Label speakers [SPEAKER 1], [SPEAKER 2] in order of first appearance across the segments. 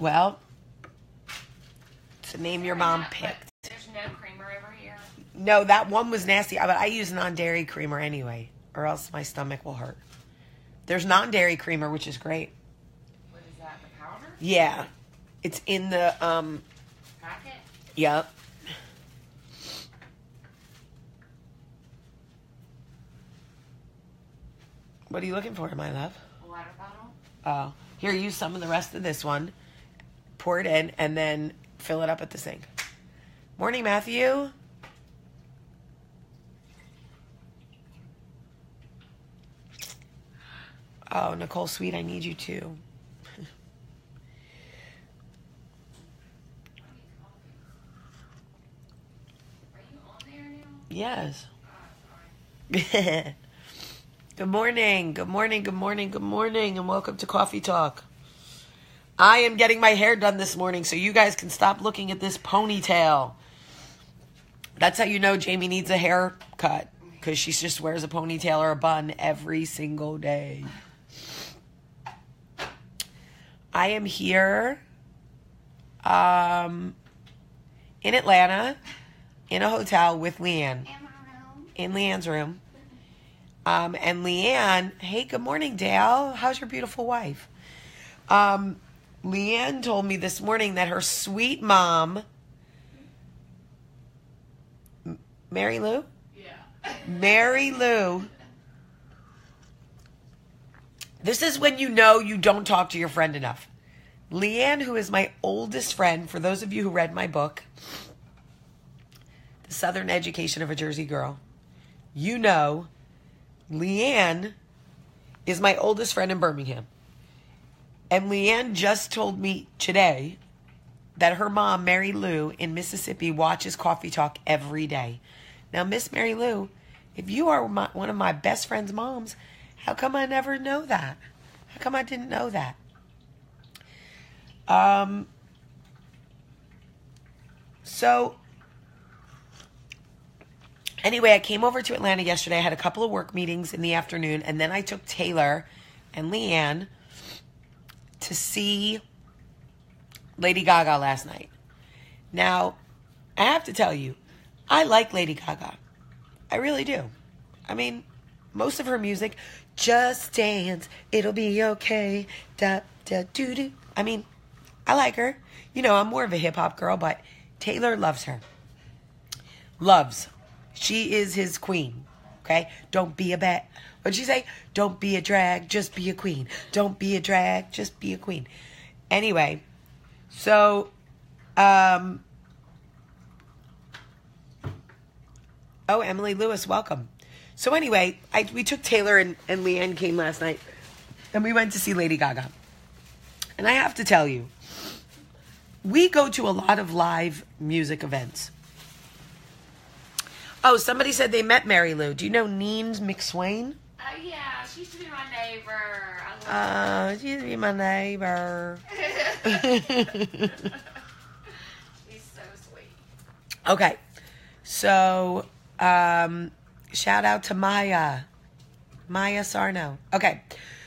[SPEAKER 1] Well, it's a name your mom picked.
[SPEAKER 2] There's no creamer over here.
[SPEAKER 1] No, that one was nasty, but I use non-dairy creamer anyway, or else my stomach will hurt. There's non-dairy creamer, which is great.
[SPEAKER 2] What is that, the powder?
[SPEAKER 1] Yeah. It's in the,
[SPEAKER 2] Packet?
[SPEAKER 1] Yep. What are you looking for, my love?
[SPEAKER 2] A water bottle?
[SPEAKER 1] Oh. Here, use some of the rest of this one. Pour it in, and then fill it up at the sink. Morning, Matthew. Oh, Nicole, sweet, I need you too.
[SPEAKER 2] Are you on there now?
[SPEAKER 1] Yes.
[SPEAKER 2] Sorry.
[SPEAKER 1] Good morning, good morning, good morning, good morning, and welcome to Coffee Talk. I am getting my hair done this morning, so you guys can stop looking at this ponytail. That's how you know Jamie needs a haircut, because she just wears a ponytail or a bun every single day. I am here in Atlanta, in a hotel with Leanne. In Leanne's room. And Leanne, hey, good morning, Dale. How's your beautiful wife? Leanne told me this morning that her sweet mom, Mary Lou?
[SPEAKER 2] Yeah.
[SPEAKER 1] Mary Lou. This is when you know you don't talk to your friend enough. Leanne, who is my oldest friend, for those of you who read my book, The Southern Education of a Jersey Girl, you know Leanne is my oldest friend in Birmingham. And Leanne just told me today that her mom, Mary Lou, in Mississippi, watches Coffee Talk every day. Now, Miss Mary Lou, if you are one of my best friend's moms, how come I never know that? How come I didn't know that? So, anyway, I came over to Atlanta yesterday. I had a couple of work meetings in the afternoon, and then I took Taylor and Leanne to see Lady Gaga last night. Now, I have to tell you, I like Lady Gaga. I really do. I mean, most of her music, just dance, it'll be okay, da da doo doo. I mean, I like her. You know, I'm more of a hip-hop girl, but Taylor loves her. Loves. She is his queen, okay? Don't be a bat. What'd she say? Don't be a drag, just be a queen. Don't be a drag, just be a queen. Anyway, so, oh, Emily Lewis, welcome. So anyway, we took Taylor and Leanne came last night, and we went to see Lady Gaga. And I have to tell you, we go to a lot of live music events. Oh, somebody said they met Mary Lou. Do you know Neens McSwain?
[SPEAKER 2] Oh, yeah. She used to be my neighbor.
[SPEAKER 1] She used to be my neighbor.
[SPEAKER 2] She's so sweet.
[SPEAKER 1] Okay. So, shout out to Maya Sarno. Okay.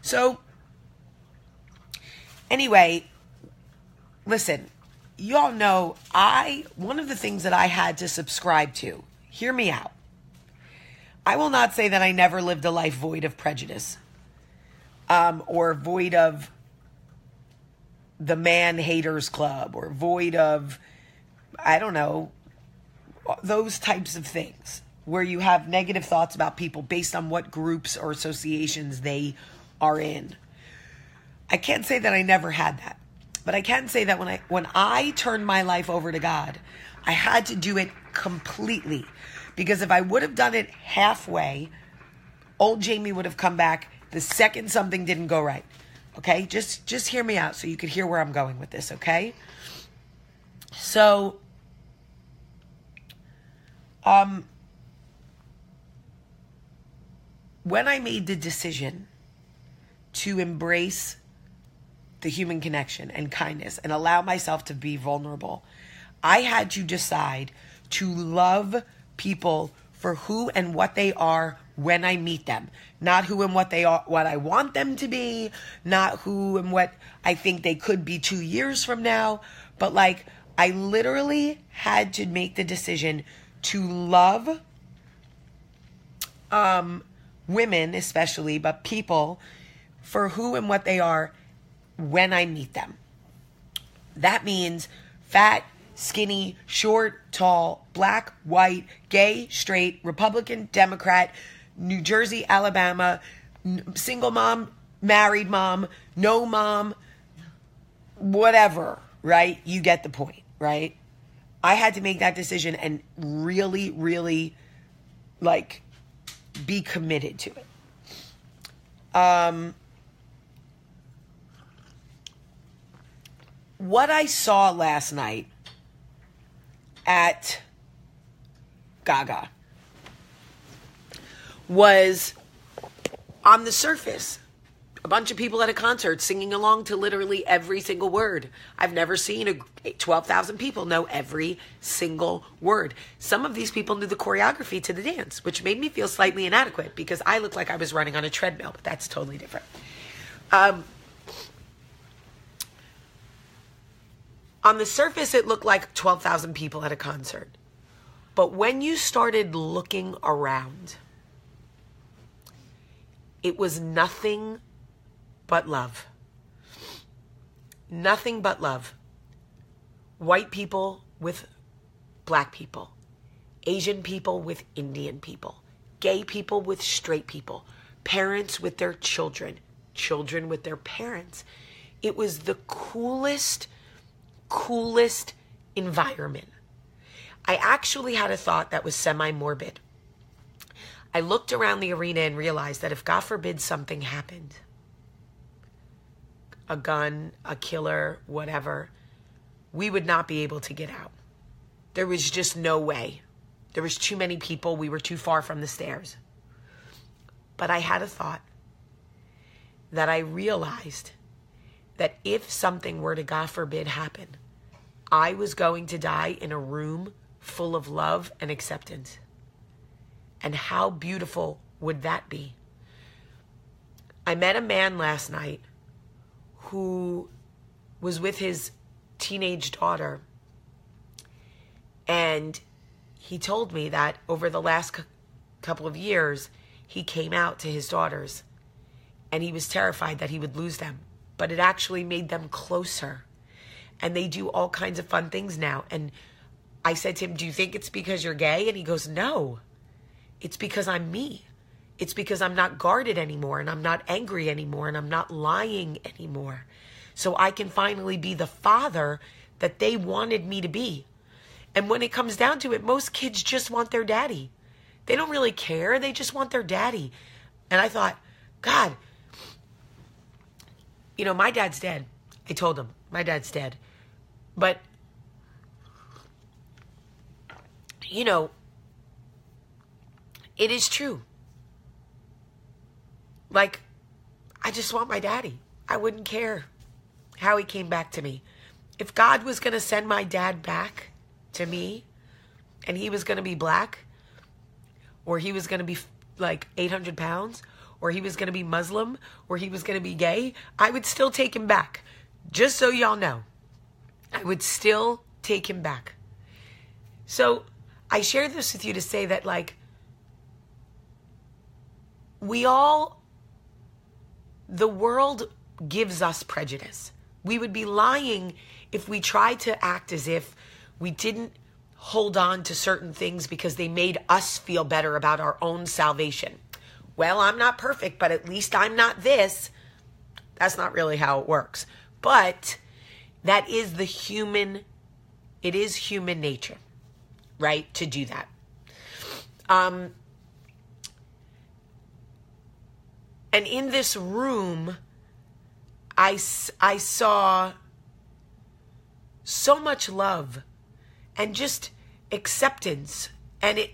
[SPEAKER 1] So, anyway, listen, y'all know one of the things that I had to subscribe to, hear me out. I will not say that I never lived a life void of prejudice, or void of the man haters club, or void of, I don't know, those types of things where you have negative thoughts about people based on what groups or associations they are in. I can't say that I never had that, but I can say that when I turned my life over to God, I had to do it completely, because if I would have done it halfway, old Jamie would have come back the second something didn't go right. Okay? Just hear me out so you could hear where I'm going with this, okay? So, when I made the decision to embrace the human connection and kindness and allow myself to be vulnerable, I had to decide to love people for who and what they are when I meet them. Not who and what they are, what I want them to be, not who and what I think they could be 2 years from now, but like I literally had to make the decision to love women especially, but people for who and what they are when I meet them. That means fat, skinny, short, tall, black, white, gay, straight, Republican, Democrat, New Jersey, Alabama, single mom, married mom, no mom, whatever, right? You get the point, right? I had to make that decision and really, really like be committed to it. What I saw last night at Gaga was, on the surface, a bunch of people at a concert singing along to literally every single word. I've never seen 12,000 people know every single word. Some of these people knew the choreography to the dance, which made me feel slightly inadequate because I looked like I was running on a treadmill, but that's totally different. On the surface, it looked like 12,000 people at a concert. But when you started looking around, it was nothing but love. Nothing but love. White people with black people. Asian people with Indian people. Gay people with straight people. Parents with their children. Children with their parents. It was the coolest environment. I actually had a thought that was semi-morbid. I looked around the arena and realized that if, God forbid, something happened, a gun, a killer, whatever, we would not be able to get out. There was just no way. There was too many people. We were too far from the stairs. But I had a thought that I realized that if something were to, God forbid, happen, I was going to die in a room full of love and acceptance. And how beautiful would that be? I met a man last night who was with his teenage daughter, and he told me that over the last couple of years, he came out to his daughters, and he was terrified that he would lose them. But it actually made them closer. And they do all kinds of fun things now. And I said to him, do you think it's because you're gay? And he goes, no. It's because I'm me. It's because I'm not guarded anymore, and I'm not angry anymore, and I'm not lying anymore. So I can finally be the father that they wanted me to be. And when it comes down to it, most kids just want their daddy. They don't really care. They just want their daddy. And I thought, God, you know, my dad's dead. I told him, my dad's dead. But, you know, it is true. Like, I just want my daddy. I wouldn't care how he came back to me. If God was going to send my dad back to me, and he was going to be black, or he was going to be like 800 pounds, or he was going to be Muslim, or he was going to be gay, I would still take him back. Just so y'all know, I would still take him back. So I share this with you to say that, like, the world gives us prejudice. We would be lying if we tried to act as if we didn't hold on to certain things because they made us feel better about our own salvation. Well, I'm not perfect, but at least I'm not this. That's not really how it works. But that is it is human nature, right, to do that. And in this room, I saw so much love and just acceptance. And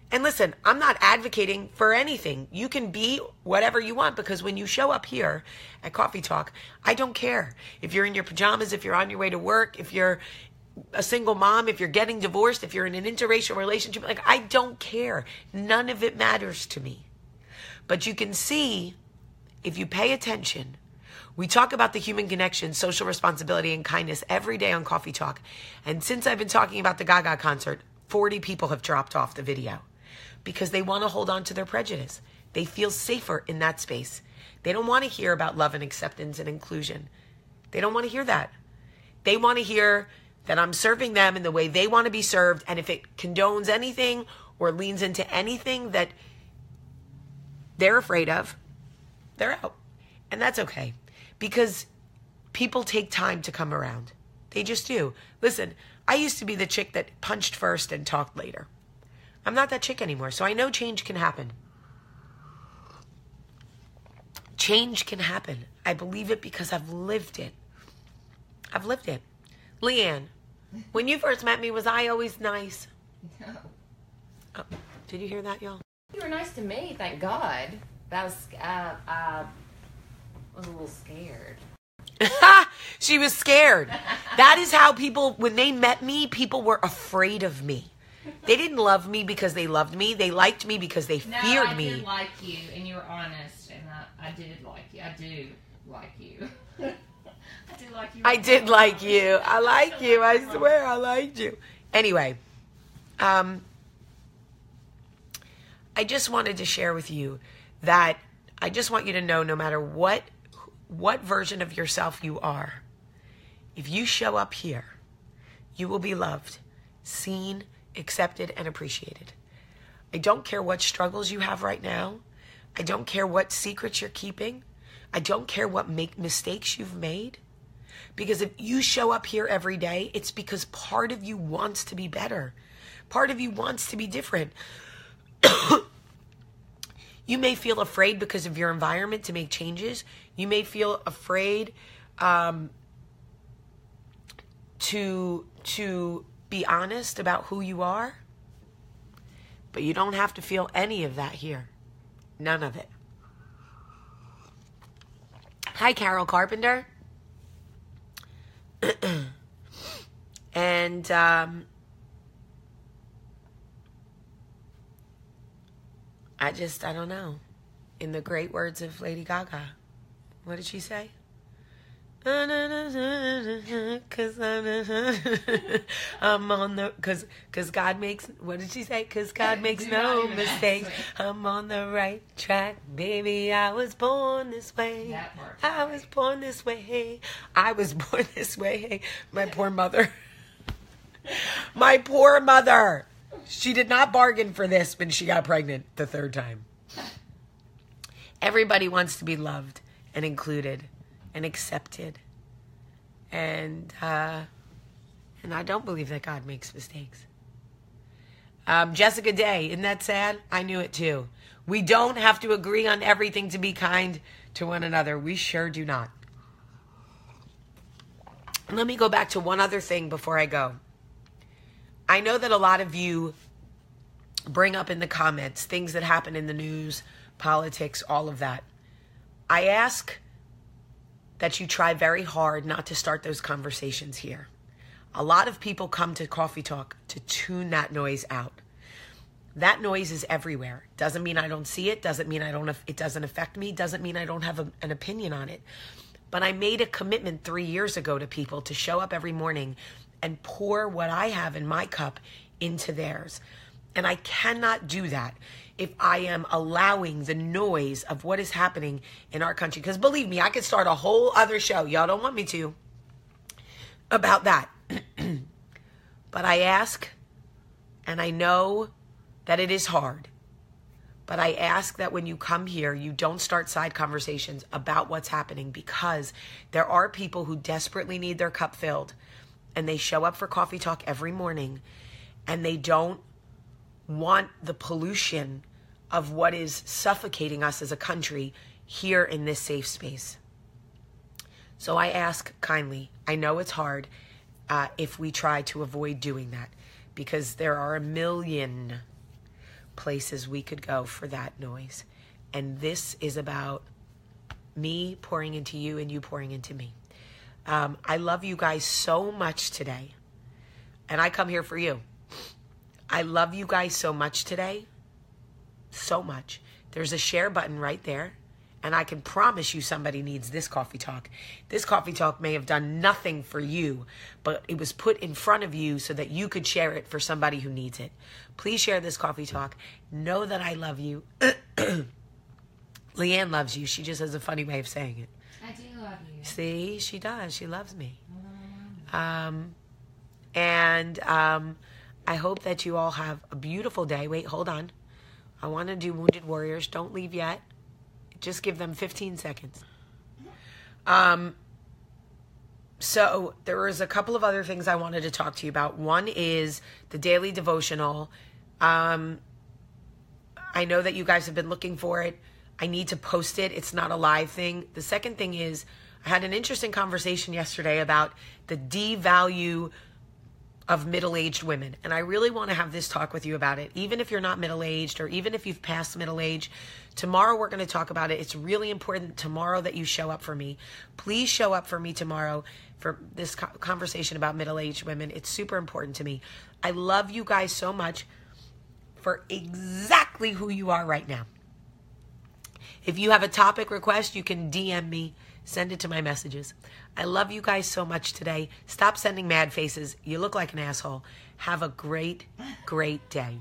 [SPEAKER 1] and listen, I'm not advocating for anything. You can be whatever you want, because when you show up here at Coffee Talk, I don't care. If you're in your pajamas, if you're on your way to work, if you're a single mom, if you're getting divorced, if you're in an interracial relationship, like, I don't care. None of it matters to me. But you can see, if you pay attention, we talk about the human connection, social responsibility, and kindness every day on Coffee Talk. And since I've been talking about the Gaga concert, 40 people have dropped off the video because they want to hold on to their prejudice. They feel safer in that space. They don't want to hear about love and acceptance and inclusion. They don't want to hear that. They want to hear that I'm serving them in the way they want to be served. And if it condones anything or leans into anything that they're afraid of, they're out. And that's okay. Because people take time to come around. They just do. Listen, I used to be the chick that punched first and talked later. I'm not that chick anymore. So I know change can happen. Change can happen. I believe it because I've lived it. I've lived it. Leanne, when you first met me, was I always nice?
[SPEAKER 2] No.
[SPEAKER 1] Oh, did you hear that, y'all?
[SPEAKER 2] You were nice to me, thank God. That was, I was a little scared.
[SPEAKER 1] She was scared. That is how people, when they met me, people were afraid of me. They didn't love me because they loved me. They liked me because they feared me.
[SPEAKER 2] I did like you, and you were honest, and I did like you. I do like you. I did like you.
[SPEAKER 1] I did like you. I like you. I swear I liked you. Anyway, I just wanted to share with you that I just want you to know, no matter what version of yourself you are, if you show up here, you will be loved, seen, accepted, and appreciated. I don't care what struggles you have right now. I don't care what secrets you're keeping. I don't care what mistakes you've made. Because if you show up here every day, it's because part of you wants to be better. Part of you wants to be different. You may feel afraid because of your environment to make changes. You may feel afraid to be honest about who you are. But you don't have to feel any of that here. None of it. Hi, Carol Carpenter. And I don't know. In the great words of Lady Gaga, what did she say? Cause God makes, what did she say? Cause God makes no mistakes. I'm on the right track, baby. I was born this way. I was born this way. I was born this way. My poor mother. My poor mother. She did not bargain for this when she got pregnant the third time. Everybody wants to be loved and included and accepted. And I don't believe that God makes mistakes. Jessica Day, isn't that sad? I knew it too. We don't have to agree on everything to be kind to one another. We sure do not. Let me go back to one other thing before I go. I know that a lot of you bring up in the comments things that happen in the news, politics, all of that. I ask that you try very hard not to start those conversations here. A lot of people come to Coffee Talk to tune that noise out. That noise is everywhere. Doesn't mean I don't see it. Doesn't mean it doesn't affect me. Doesn't mean I don't have an opinion on it. But I made a commitment 3 years ago to people to show up every morning and pour what I have in my cup into theirs. And I cannot do that if I am allowing the noise of what is happening in our country. Because believe me, I could start a whole other show. Y'all don't want me to. About that. But I ask, and I know that it is hard. But I ask that when you come here, you don't start side conversations about what's happening, because there are people who desperately need their cup filled. And they show up for Coffee Talk every morning, and they don't want the pollution of what is suffocating us as a country here in this safe space. So I ask kindly, I know it's hard if we try to avoid doing that, because there are a million places we could go for that noise. And this is about me pouring into you and you pouring into me. I love you guys so much today. And I come here for you. I love you guys so much today. So much. There's a share button right there. And I can promise you somebody needs this coffee talk. This coffee talk may have done nothing for you, but it was put in front of you so that you could share it for somebody who needs it. Please share this coffee talk. Know that I love you. Leanne loves you. She just has a funny way of saying it.
[SPEAKER 2] I do love you.
[SPEAKER 1] See, she does. She loves me. I hope that you all have a beautiful day. Wait, hold on. I want to do Wounded Warriors. Don't leave yet. Just give them 15 seconds. So there was a couple of other things I wanted to talk to you about. One is the daily devotional. I know that you guys have been looking for it. I need to post it. It's not a live thing. The second thing is I had an interesting conversation yesterday about the devalue of middle-aged women. And I really want to have this talk with you about it. Even if you're not middle-aged or even if you've passed middle age, tomorrow we're going to talk about it. It's really important tomorrow that you show up for me. Please show up for me tomorrow for this conversation about middle-aged women. It's super important to me. I love you guys so much for exactly who you are right now. If you have a topic request, you can DM me. Send it to my messages. I love you guys so much today. Stop sending mad faces. You look like an asshole. Have a great, great day.